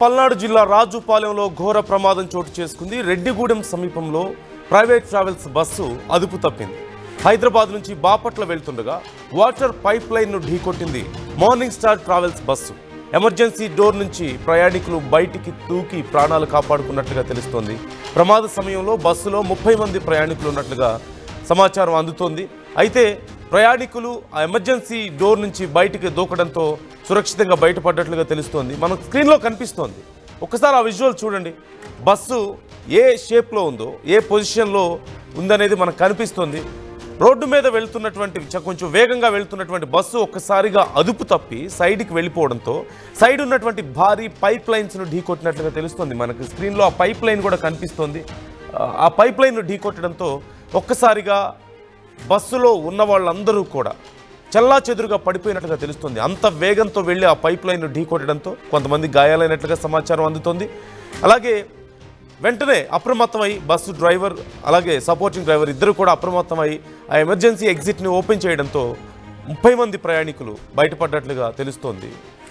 పల్నాడు జిల్లా రాజుపాలెంలో ఘోర ప్రమాదం చోటు చేసుకుంది. రెడ్డిగూడెం సమీపంలో ప్రైవేట్ ట్రావెల్స్ బస్సు అదుపు తప్పింది. హైదరాబాద్ నుంచి బాపట్ల వెళ్తుండగా వాటర్ పైప్ లైన్ను ఢీకొట్టింది morning star travels bus. Emergency door నుంచి ప్రయాణికులు బయటికి దూకి ప్రాణాలు కాపాడుకున్నట్లుగా తెలుస్తోంది. ప్రమాద సమయంలో బస్సులో 30 మంది ప్రయాణికులు ఉన్నట్లుగా సమాచారం అందుతోంది. అయితే ప్రయాణికులు ఆ ఎమర్జెన్సీ డోర్ నుంచి బయటికి దూకడంతో సురక్షితంగా బయటపడ్డట్లుగా తెలుస్తోంది. మనకు స్క్రీన్లో కనిపిస్తోంది. ఒకసారి ఆ విజువల్ చూడండి. బస్సు ఏ షేప్లో ఉందో, ఏ పొజిషన్లో ఉందనేది మనకు కనిపిస్తోంది. రోడ్డు మీద వెళ్తున్నటువంటి కొంచెం వేగంగా వెళ్తున్నటువంటి బస్సు ఒక్కసారిగా అదుపు తప్పి సైడ్కి వెళ్ళిపోవడంతో సైడ్ ఉన్నటువంటి భారీ పైప్ లైన్స్ను ఢీకొట్టినట్లుగా తెలుస్తుంది. మనకు స్క్రీన్లో ఆ పైప్ లైన్ కూడా కనిపిస్తోంది. ఆ పైప్ లైన్ను ఢీకొట్టడంతో ఒక్కసారిగా బస్సులో ఉన్న వాళ్ళందరూ కూడా చెల్లాచెదురుగా పడిపోయినట్లుగా తెలుస్తుంది. అంత వేగంతో వెళ్ళి ఆ పైప్ లైన్ ఢీకొట్టడంతో కొంతమంది గాయాలైనట్లుగా సమాచారం అందుతోంది. అలాగే వెంటనే అప్రమత్తమై బస్సు డ్రైవర్ అలాగే సపోర్టింగ్ డ్రైవర్ ఇద్దరు కూడా అప్రమత్తమై ఆ ఎమర్జెన్సీ ఎగ్జిట్ని ఓపెన్ చేయడంతో 30 మంది ప్రయాణికులు బయటపడ్డట్లుగా తెలుస్తోంది.